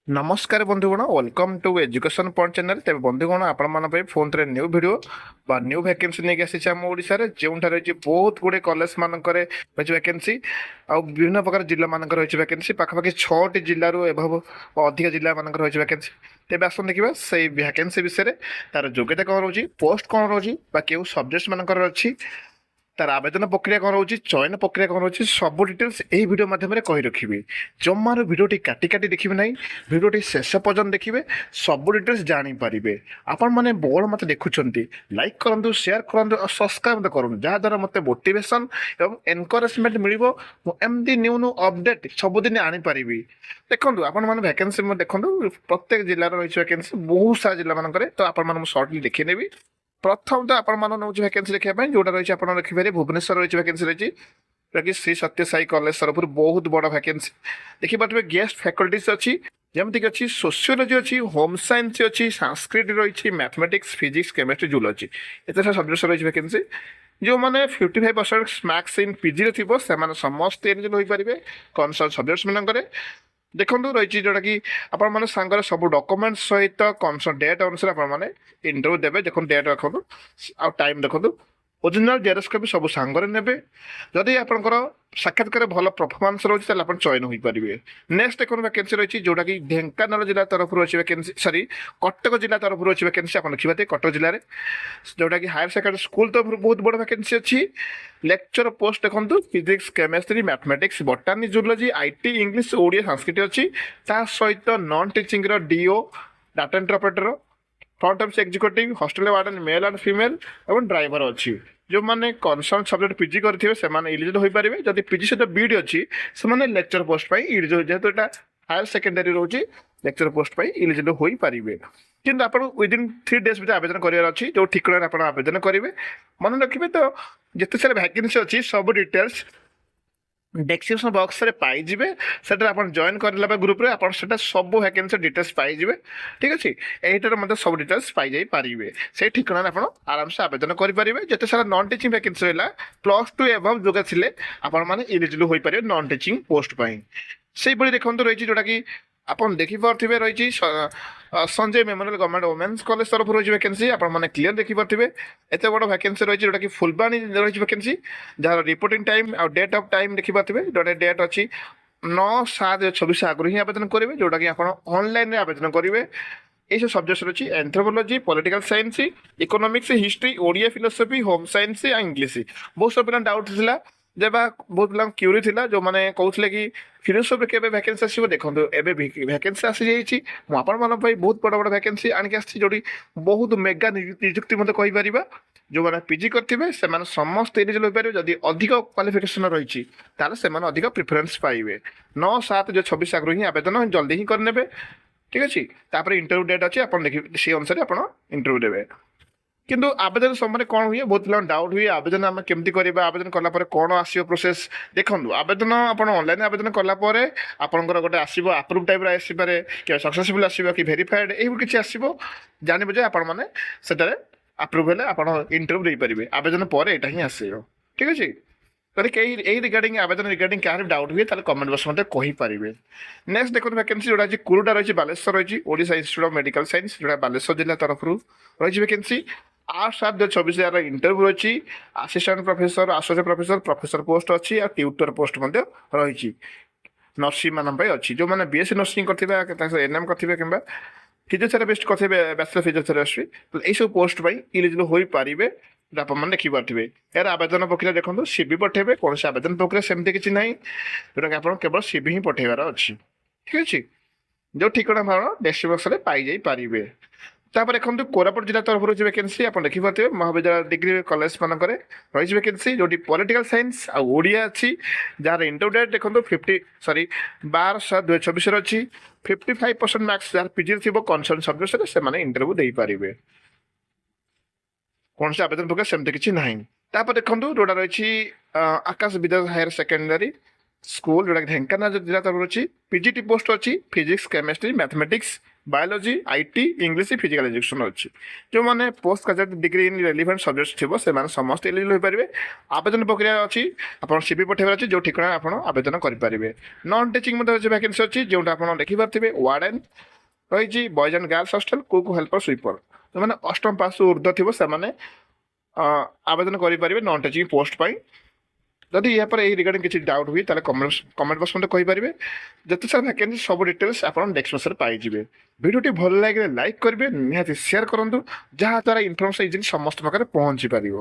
नमस्कार बंधुगण welcome to education point channel तेज बंधुगण आपण फोन थे न्यू वीडियो बा न्यू वैकेंसी नहीं आसी आम ओडिशा जो बहुत गुड़े कॉलेज मानक वैकेंसी आ विभिन्न प्रकार जिला मानक रही वैकेंसी पाखापाखि 6टी जिलूर एभव अधिक जिला मानक रही वैकेंसी तेज आस देखा से वैकेंसी विषय तार योग्यता कौन रोचे पोस्ट कौन रोचे क्यों सब्जेक्ट मानक अच्छी तार आवेदन प्रक्रिया कौन रोचे चयन प्रक्रिया कौन रोचे सब डिटेल्स यही वीडियो माध्यम कही रखी जमार भिडियोटी काटी काटी देखिए ना भिडियोटी शेष पर्यटन देखिए सब डिटेल्स जानीपारे आपण मैंने बहुत मत देखुं लाइक करूँ शेयर करूँ और सब्सक्राइब करूँ जहाद्वारा मत मोटिवेशन और एनकरेजमेंट मिल एमती न्यू न्यू अपडेट सबुदिन आनीपारि देखो आपण मैंने वैकेंसी देखो प्रत्येक जिलार रही वैकेंसी बहुत सारा जिला मानक तो आपण सर्टली देखी नेबी प्रथम तो आपण नौ वैकेंसी देखा जोटा रही आप देखिए भुवनेश्वर रही वैकेंसी रही कि श्री सत्य साई कॉलेज तरफ बहुत बड़ वैकेंसी देखिए गेस्ट फैकल्टीज अच्छी जमीक अच्छी सोशियोलोजी अच्छी होम साइंस अच्छी संस्कृत रही मैथमेटिक्स फिजिक्स केमिस्ट्री जूलॉजी एत सारा सब्जेक्ट रही वैकेंसी जो मैंने 55% मार्क्स इन पीजी थी से समस्त एलिजिबल हो पारे कनसर्न सब्जेक्ट्स मानक देखो रही जोटा कि आपण सांगे सब डॉक्यूमेंट सहित कनसर्न डेट अनुसार आपने इंटरव्यू देवे देखो डेट रखु आ टाइम देखो ओरिजिनल जेरक्स कपी सब सांगे ने जदि आपंकर साक्षात्कार भल परफॉर्मेंस रही है चयन हो पारे नेक्स्ट देखो वैकेंसी रही जोटा कि ढेंकानाल जिला तरफ अच्छी वैकेंसी सॉरी कटक जिला तरफ अच्छी वैकेंसी आप देखिए कटक जिले में जोटा कि हायर सेकेंडरी स्कूल तरफ बहुत बड़ वैकेंसी अच्छी लेक्चर पोस्ट देखो physics chemistry mathematics botany zoology IT English Odia Sanskrit अच्छी सहित non teaching DO data entry operator front office executive hostel warden male and female और ड्राइवर अच्छी जो मैंने कनसर्न सब्जेक्ट पीजी करेंगे से इलिजिबल हो पारे जब पीजी सहित बीडी अच्छी से लेक्चर पोस्ट इलिजिबल जेहेतु यहाँ हायर सेकेंडरी रोचे लेक्चर पोस्ट इलिजिबल हो पारे कि आप विदिन 3 days भितर आवेदन करार अच्छी जो ठिकाना आप आवेदन करेंगे मन रखिए तो जिते सारा वैकेंसी अच्छी सब डिटेल्स डेस्क्रिप्शन बॉक्स रे पाइबे से जॉइन करला ग्रुप रे आपन सेटा सब वैकेंसी डिटेल्स पाइबे ठीक अच्छे यहीटर मतलब सब डिटेल्स पाई पारे से ठिकाना आप आराम से आवेदन करेंगे जिते सारा नॉन टीचिंग वैकेंसी रहा +2 एबव जोगा थिले आपण माने एलिजिबल हो पारे नॉन टीचिंग पोस्ट पाई से बड़ी देखो रही जोटा कि आपन देखिपे रही Sanjay memorial government women's college तरफ रही वैकेंसी आपने क्लीयर देखिपे एत बड़ वैकेंसी रही जोटा कि फुलबाणी रही वैकेंसी जहाँ रिपोर्टिंग टाइम और डेट ऑफ टाइम देखिपे जोटा डेट अच्छी 9/7/24 आगुरी ही आवेदन करेंगे जोटा कि आप ऑनलाइन आवेदन करेंगे ये सब सब्जेक्ट अच्छी anthropology political science economics history Odia philosophy home science English बहुत सब पिला डाउट था जब बहुत पिला क्यूरी थी जो मैंने कहते कि फिलोसफी के वैकेंसी आसो देखो एवं वैकेंसी आसी जाइए मुझे बहुत बड़ बड़ वैकेंसी आणिक आसी जो बहुत मेगा निजुक्ति मत कहीपर जो मैंने पीजी करेंगे से समस्त एलिजिबल हो पारे जदि अधिक क्वालिफिकेशन रही से अधिक प्रिफरेन्स पाइबे 9/7/24 आगु ही आवेदन जल्दी ही करने ठीक अच्छे इंटरव्यू डेट अच्छी आप देखिए से अनुसार आप इंटरव्यू देवे किंतु आवेदन समय कौन हुए बहुत पिला डाउट हुए आवेदन आम केमती करवा आवेदन कलापर कौन आसो प्रोसेस देखो आवेदन आप ऑनलाइन आवेदन कलापर आपंकर गोटे आसो आप्रुव टाइप आसपे कि सक्सेसफुल आसो कि भेरीफाइड यही किसी आसो जानवे जे आपण मैंने से आप्रुव है आप इंटरव्यू दे पारे आवेदन पर यहाँ ही आस ठीक अच्छे तो कई रिगार्डिंग आवेदन रिगार्डिंग क्या डाउट हुए कमेंट बॉक्स मत कहींपारे नेक्स्ट देखो वैकेंसी जोटा कुरुटा रही बालेश्वर रही Odisha institute of medical science जोटा बालेश्वर जिला तरफ रही वैकेंसी 8/7/24 इंटरव्यू अच्छी assistant professor associate professor professor post अच्छी और ट्यूटर पोस्ट रही नर्सिंग मान अच्छी जो मैंने बीएससी नर्सिंग करेंगे एनएम करेंगे कि फिजियोथेरापिस्ट करेंगे बैचलर फिजियोथेरापी तो यही सब पोस्ट इलिजिबल हो पारे आप देखिपे यार आवेदन प्रक्रिया देखो सीवी पठेबे कौन से आवेदन प्रक्रिया सेमती किसी ना जोटा कि आप केवल सीवी ही पठेबार अच्छी ठीक अच्छे जो ठिकाना डेस्क्रिप्शन बॉक्स में पाई पारे देखो कोरापुट जिला तरफ रही वैकेंसी आप देखिपे महाविद्यालय डिग्री कॉलेज मानक रही वैकेंसी जो पॉलिटिकल साइंस आ ओडिया अच्छी जार इंटरव्यू डेट देखो 12/7/2024 अच्छी 55% मार्क्स जार पीजी थी कनसर्न सब्जेक्ट से इंटरव्यू दे पारे कौन से आवेदन प्रक्रिया सेमती किसी ना देखो जोटा रही आकाश विद्यालय हायर सेकेंडरी स्कूल जोटा ढेंकानाल जिला तरफ अच्छी पीजीटी पोस्ट अच्छी physics chemistry mathematics biology, IT, English, physical education ଅଛି। ଯେଉଁମାନେ post graduate degree in relevant subject ଥିବ ସେମାନେ ସମସ୍ତେ ଏଲିଜିବଲ୍ ହୋଇପାରିବେ। ଆବେଦନ ପ୍ରକ୍ରିୟା ଅଛି, ଆପଣ ସିଭି ପଠାଇବାର ଅଛି, ଯେଉଁ ଠିକଣା ଆପଣ ଆବେଦନ କରିପାରିବେ। ନନ୍ ଟିଚିଂ ମଧ୍ୟ ଅଛି ଭ୍ୟାକେନ୍ସି ଅଛି, ଯେଉଁଟା ଆପଣ ଦେଖିପାରୁଥିବେ। ୱାର୍ଡେନ୍ ରହିଛି, boys and girls hostel, cook, helper, sweeper. ଯେଉଁମାନେ ଅଷ୍ଟମ ପାସ୍ ଉର୍ଦ୍ଧ୍ୱ ଥିବ ସେମାନେ ଆବେଦନ କରିପାରିବେ ନନ୍ ଟିଚିଂ ପୋଷ୍ଟ ପାଇଁ। ଯଦି ଏହା ପରେ ଏହି ରିଗାର୍ଡ଼ିଂ କିଛି ଡାଉଟ୍ ହୁଏ ତାହେଲେ କମେଣ୍ଟ ବକ୍ସ ମୋତେ କହିପାରିବେ। ଯେତେ ସାରା ଭ୍ୟାକେନ୍ସି ସବୁ ଡିଟେଲ୍ସ ଆପଣ ନେକ୍ସଟ ମାସରେ ପାଇଯିବେ। ଭିଡ଼ିଓଟି ଭଲ ଲାଗିଲେ ଲାଇକ୍ କରିବେ, ନିହାତି ସେୟାର କରନ୍ତୁ, ଯାହାଦ୍ୱାରା ଇନଫର୍ମେସନ୍ ଇଜିଲି ସମସ୍ତ ପାଖରେ ପହଞ୍ଚି ପାରିବ।